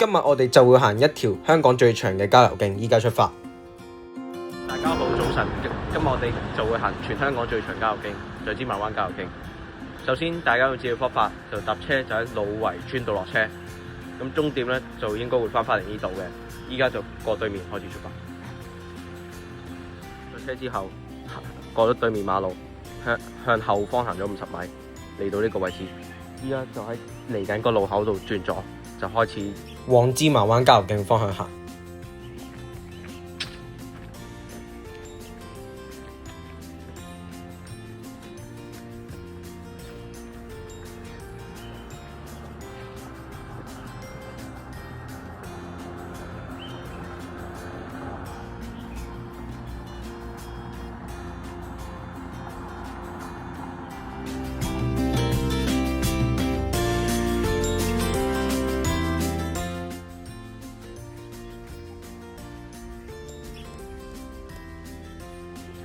今日我哋就會行一條香港最長嘅郊遊徑，依家出發。大家好，早晨。今日我哋就會行全香港最長郊遊徑——就芝麻灣郊遊徑。首先，大家要知道方法，就搭車就喺老圍村度落車。咁終點咧就應該會翻嚟呢度嘅。依家就過對面開始出發。上車之後，過咗對面馬路，向後方行咗50米，嚟到呢個位置。依家就喺嚟緊個路口度轉左，就開始往芝麻灣郊遊徑方向行。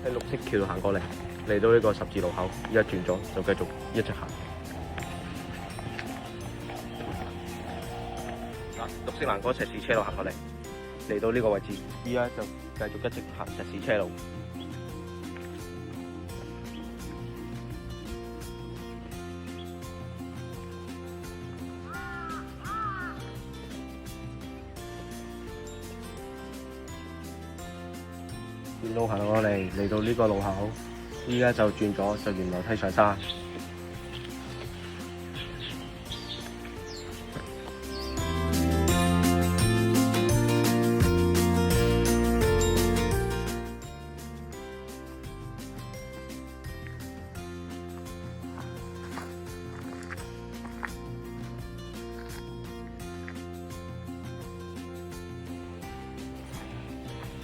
喺綠色橋度行過嚟，嚟到呢個十字路口，依家轉咗就繼續一直行。綠色欄杆石屎車路行過嚟，嚟到呢個位置，依家就繼續一直行石屎車路。沿路行過嚟，嚟到呢個路口，依家就轉咗，就沿樓梯上山。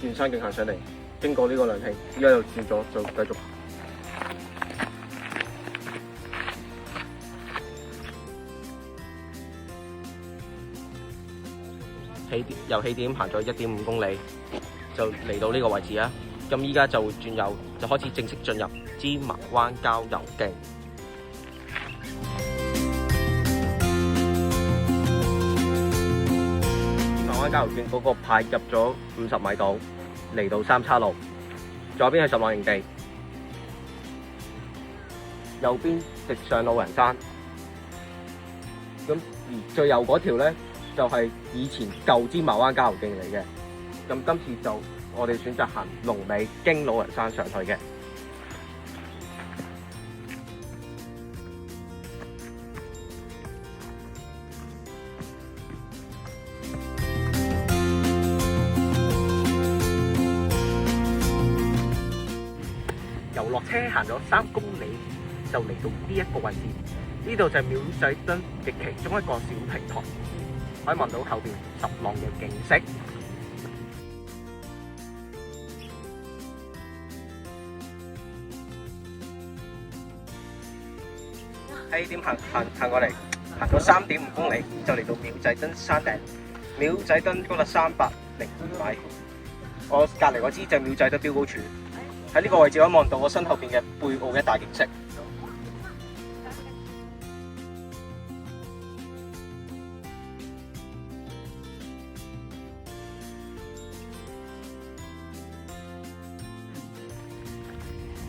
沿山徑行上嚟。經過呢個涼亭，依家又轉咗，就繼續行。由起點行咗1.5公里，就嚟到呢個位置啊！咁依家就會轉右，就開始正式進入芝麻灣郊遊徑。芝麻灣郊遊徑嗰個派入咗50米度。嚟到三叉路，左邊係十浪營地，右邊直上老人山。咁而最右嗰條咧，就係以前舊芝麻灣郊遊徑嚟嘅。咁今次就我哋選擇行龍尾經老人山上去嘅。由落車行咗3公里，就嚟到呢一個位置。呢度就係廟仔墩嘅其中一個小平台，可以望到後邊十浪嘅景色。喺點行過嚟，行咗3.5公里，就嚟到廟仔墩山頂。廟仔墩高達302米，我隔離嗰支就係廟仔墩標高柱。喺呢個位置可以望到我身後邊嘅貝澳嘅大景色。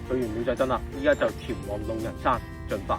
去完廟仔墩啦，依家就前往老人山進發。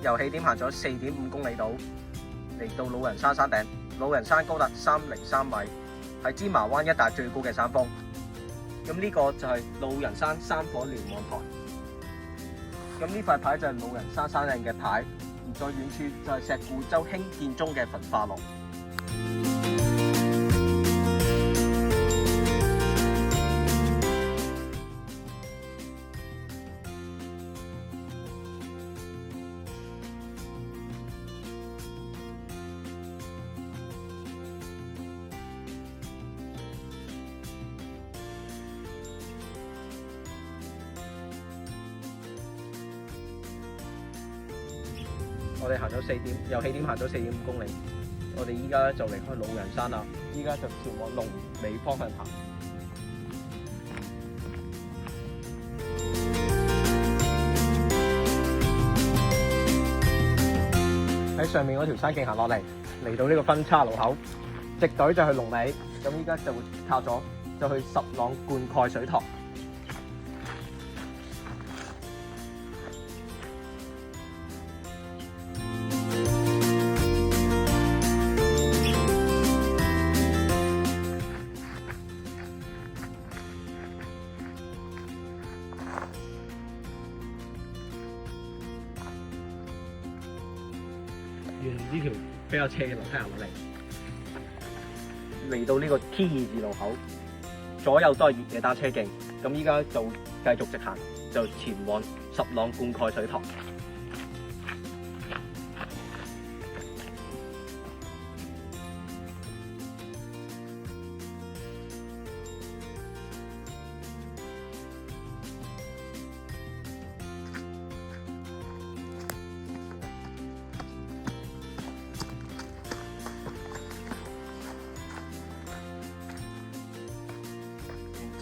由起點行咗4.5公里度，嚟到老人山山頂。老人山高達303米，係芝麻灣一帶最高嘅山峰。咁呢個就係老人山山火瞭望台。咁呢塊牌就係老人山山嶺嘅牌，而在遠處就係石鼓洲興建中嘅焚化爐。我哋行咗4點，由起點行咗4.5公里。我哋依家咧就離開老人山啦，依家就前往龍尾方向行。喺上面嗰條山徑行落嚟，嚟到呢個分岔路口，直隊就去龍尾。咁依家就會靠左就去十塱灌溉水塘。沿呢條比較斜嘅樓梯行落嚟，嚟到呢個 T22路口，左右都係越野單車徑。咁依家就繼續直行，就前往十塱灌溉水塘。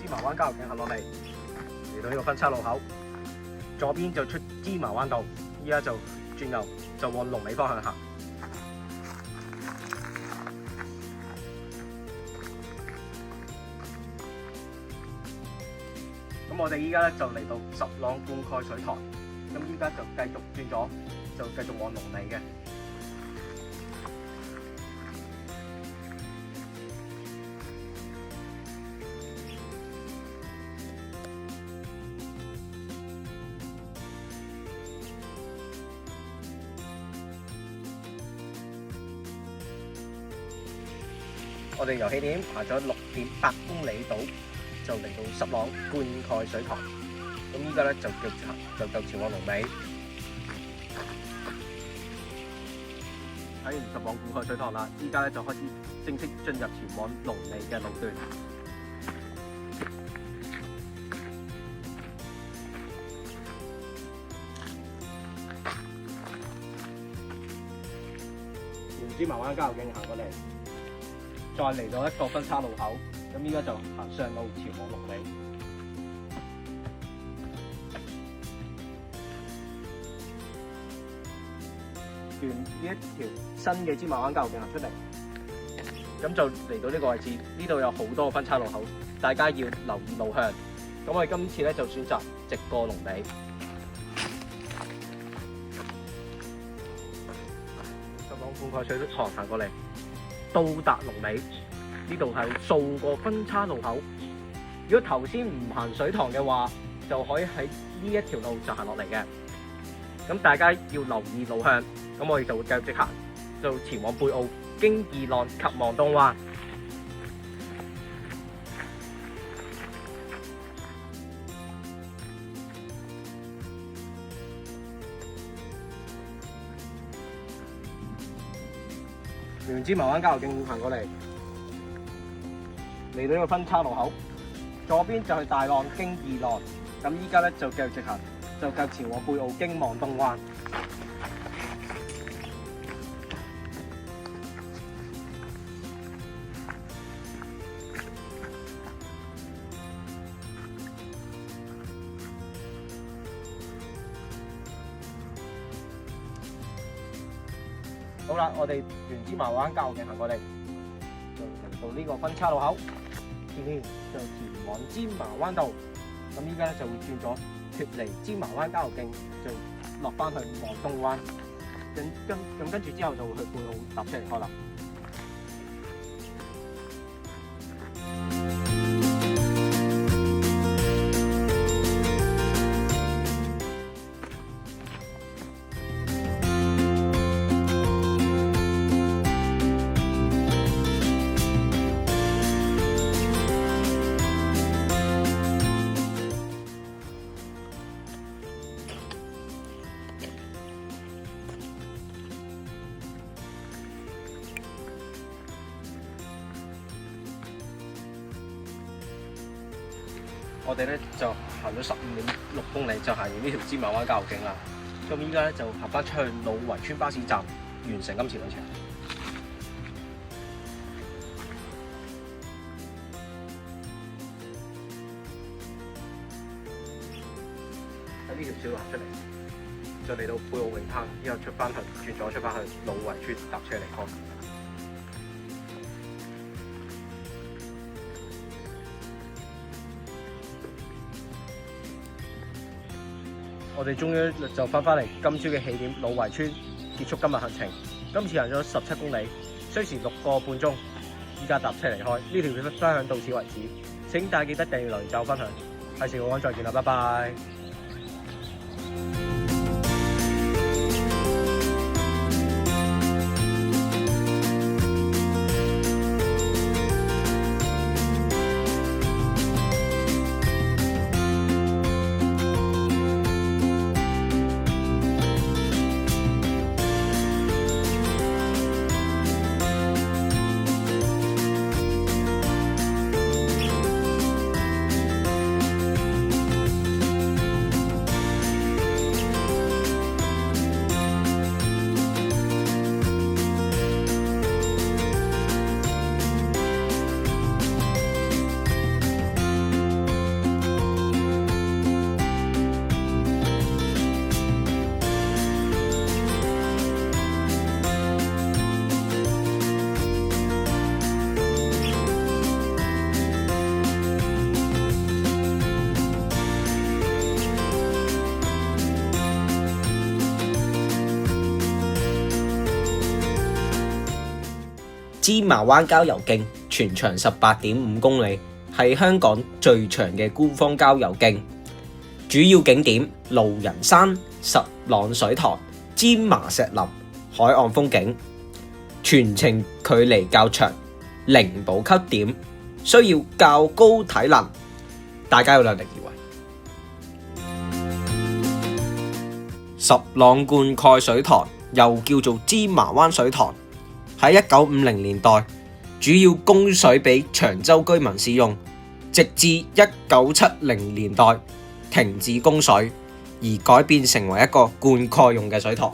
芝麻灣郊遊徑行落嚟，嚟到呢個分岔路口，左邊就出芝麻灣道，依家就轉右就往龍尾方向行。咁我哋依家咧就嚟到十塱灌溉水塘，咁依家就繼續轉左，就繼續往龍尾嘅。我哋由起點行咗6.8公里度，就嚟到十塱灌溉水塘。咁依家咧就繼續行，就前往龍尾。睇完十塱灌溉水塘啦，依家咧就開始正式進入前往龍尾嘅路段。沿芝麻灣郊遊徑行過嚟，再嚟到一個分岔路口，咁依家就行上路前往龍尾。沿呢一條新嘅芝麻灣郊遊徑行出嚟，咁就嚟到呢個位置，呢度有好多個分岔路口，大家要留意路向。咁我哋今次咧就選擇直過龍尾。十塱灌溉水塘行過嚟，到達龍尾，呢度係數個分岔路口。如果頭先唔行水塘嘅話，就可以喺呢一條路就行落嚟嘅。咁大家要留意路向，咁我哋就會繼續直行，就前往貝澳，經二浪及望東灣。沿芝麻灣郊遊徑行過嚟，嚟到呢個分岔路口，左邊就係大浪經二浪，咁依家咧就繼續直行，就繼續前往貝澳經望東灣。好啦，我哋沿芝麻灣郊遊徑行過嚟，就嚟到呢個分岔路口，就前往芝麻灣道。咁依家咧就會轉咗脫離芝麻灣郊遊徑，就落翻去望東灣。咁跟住之後就會去貝澳搭車離開啦。我哋咧就行咗15.6公里，就行完呢條芝麻灣郊遊徑啦。咁依家咧就行翻出去老圍村巴士站，完成今次旅程。喺呢條小路行出嚟，就嚟到貝澳泳灘，之後出翻去，轉左出翻去老圍村搭車離開。我哋終於就翻嚟今朝嘅起點老圍村，結束今日行程。今次行咗17公里，需時6個半鐘。依家搭車離開，呢條片分享到此為止。請大家記得訂閱、留言、就分享。係時我再見啦，拜拜。芝麻灣郊遊徑全長18.5公里，係香港最長嘅官方郊遊徑。主要景點路人山、十朗水塘、尖麻石林、海岸風景。全程距離較長，零補給點，需要較高體能，大家要量力而為。十朗灌溉水塘又叫做芝麻灣水塘，喺1950年代主要供水俾長洲居民使用，直至1970年代停止供水，而改變成為一個灌溉用嘅水塘。